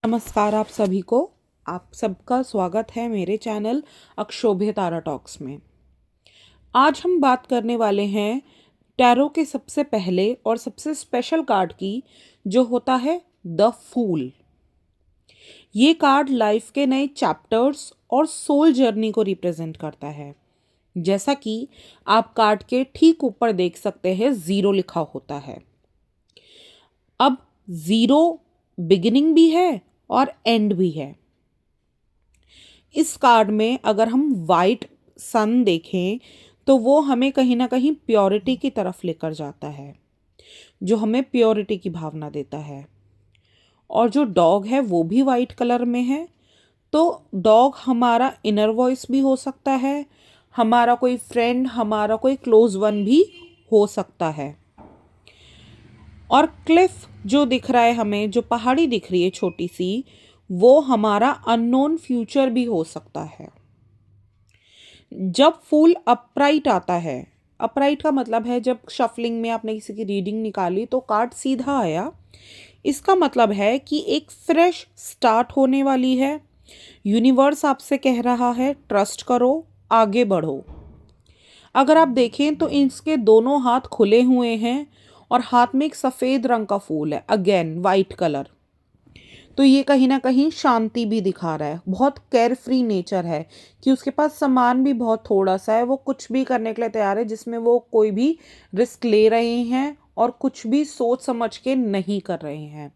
नमस्कार आप सभी को। आप सबका स्वागत है मेरे चैनल अक्षोभ्य तारा टॉक्स में। आज हम बात करने वाले हैं टैरो के सबसे पहले और सबसे स्पेशल कार्ड की, जो होता है द फूल। ये कार्ड लाइफ के नए चैप्टर्स और सोल जर्नी को रिप्रेजेंट करता है। जैसा कि आप कार्ड के ठीक ऊपर देख सकते हैं, ज़ीरो लिखा होता है। अब ज़ीरो बिगिनिंग भी है और एंड भी है। इस कार्ड में अगर हम वाइट सन देखें तो वो हमें कहीं ना कहीं प्योरिटी की तरफ लेकर जाता है, जो हमें प्योरिटी की भावना देता है। और जो डॉग है वो भी वाइट कलर में है, तो डॉग हमारा इनर वॉइस भी हो सकता है, हमारा कोई फ्रेंड, हमारा कोई क्लोज वन भी हो सकता है। और क्लिफ जो दिख रहा है हमें, जो पहाड़ी दिख रही है छोटी सी, वो हमारा अननोन फ्यूचर भी हो सकता है। जब फूल अपराइट आता है, अपराइट का मतलब है जब शफलिंग में आपने किसी की रीडिंग निकाली तो कार्ड सीधा आया, इसका मतलब है कि एक फ्रेश स्टार्ट होने वाली है। यूनिवर्स आपसे कह रहा है ट्रस्ट करो, आगे बढ़ो। अगर आप देखें तो इसके दोनों हाथ खुले हुए हैं और हाथ में एक सफ़ेद रंग का फूल है, अगेन वाइट कलर। तो ये कहीं ना कहीं शांति भी दिखा रहा है, बहुत केयर फ्री नेचर है कि उसके पास सामान भी बहुत थोड़ा सा है, वो कुछ भी करने के लिए तैयार है जिसमें वो कोई भी रिस्क ले रहे हैं और कुछ भी सोच समझ के नहीं कर रहे हैं।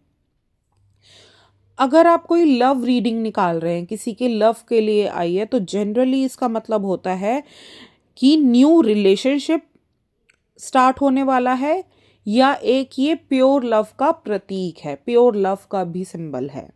अगर आप कोई लव रीडिंग निकाल रहे हैं, किसी के लव के लिए आई है, तो जनरली इसका मतलब होता है कि न्यू रिलेशनशिप स्टार्ट होने वाला है, या एक ये प्योर लव का प्रतीक है, प्योर लव का भी सिंबल है।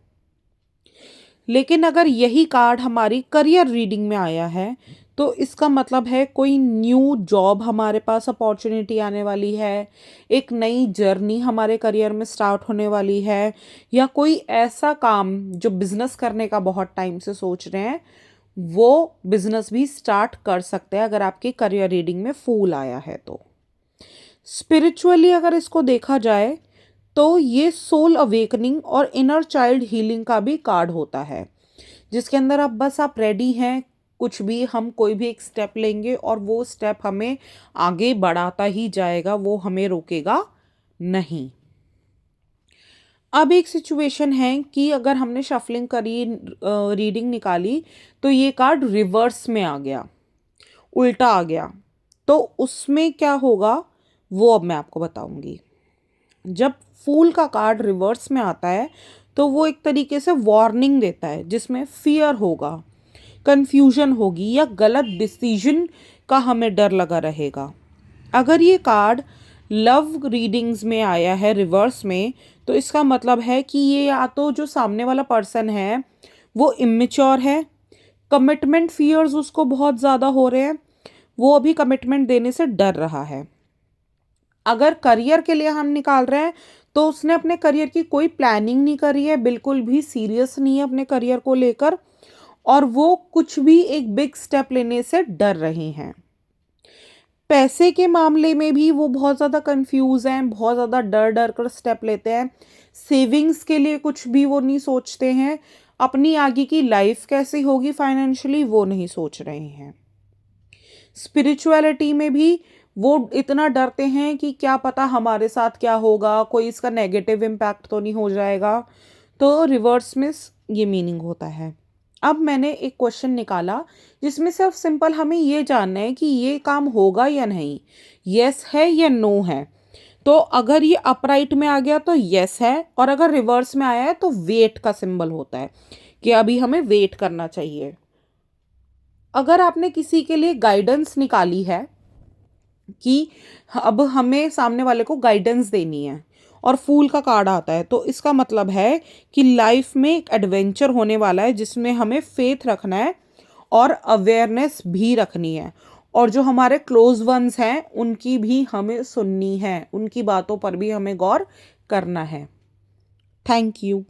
लेकिन अगर यही कार्ड हमारी करियर रीडिंग में आया है तो इसका मतलब है कोई न्यू जॉब हमारे पास अपॉर्चुनिटी आने वाली है, एक नई जर्नी हमारे करियर में स्टार्ट होने वाली है, या कोई ऐसा काम जो बिजनेस करने का बहुत टाइम से सोच रहे हैं, वो बिजनेस भी स्टार्ट कर सकते हैं अगर आपकी करियर रीडिंग में फूल आया है तो। स्पिरिचुअली अगर इसको देखा जाए तो ये सोल अवेकनिंग और इनर चाइल्ड हीलिंग का भी कार्ड होता है, जिसके अंदर अब बस आप रेडी हैं, कुछ भी हम कोई भी एक स्टेप लेंगे और वो स्टेप हमें आगे बढ़ाता ही जाएगा, वो हमें रोकेगा नहीं। अब एक सिचुएशन है कि अगर हमने शफलिंग करी, रीडिंग निकाली, तो ये कार्ड रिवर्स में आ गया, उल्टा आ गया, तो उसमें क्या होगा वो अब मैं आपको बताऊंगी। जब फूल का कार्ड रिवर्स में आता है तो वो एक तरीके से वार्निंग देता है, जिसमें फियर होगा, कंफ्यूजन होगी, या गलत डिसीजन का हमें डर लगा रहेगा। अगर ये कार्ड लव रीडिंग्स में आया है रिवर्स में, तो इसका मतलब है कि ये या तो जो सामने वाला पर्सन है वो इमेच्योर है, कमिटमेंट फियर्स उसको बहुत ज़्यादा हो रहे हैं, वो अभी कमिटमेंट देने से डर रहा है। अगर करियर के लिए हम निकाल रहे हैं तो उसने अपने करियर की कोई प्लानिंग नहीं करी है, बिल्कुल भी सीरियस नहीं है अपने करियर को लेकर, और वो कुछ भी एक बिग स्टेप लेने से डर रहे हैं। पैसे के मामले में भी वो बहुत ज़्यादा कंफ्यूज हैं, बहुत ज़्यादा डर डर कर स्टेप लेते हैं। सेविंग्स के लिए कुछ भी वो नहीं सोचते हैं, अपनी आगे की लाइफ कैसी होगी फाइनेंशियली वो नहीं सोच रहे हैं। स्पिरिचुअलिटी में भी वो इतना डरते हैं कि क्या पता हमारे साथ क्या होगा, कोई इसका नेगेटिव इम्पैक्ट तो नहीं हो जाएगा। तो रिवर्स में ये मीनिंग होता है। अब मैंने एक क्वेश्चन निकाला जिसमें सिर्फ सिंपल हमें ये जानना है कि ये काम होगा या नहीं, यस है या नो है। तो अगर ये अपराइट में आ गया तो यस है, और अगर रिवर्स में आया है तो वेट का सिंबल होता है कि अभी हमें वेट करना चाहिए। अगर आपने किसी के लिए गाइडेंस निकाली है कि अब हमें सामने वाले को गाइडेंस देनी है और फूल का कार्ड आता है, तो इसका मतलब है कि लाइफ में एक एडवेंचर होने वाला है जिसमें हमें फेथ रखना है और अवेयरनेस भी रखनी है, और जो हमारे क्लोज वंस हैं उनकी भी हमें सुननी है, उनकी बातों पर भी हमें गौर करना है। Thank you.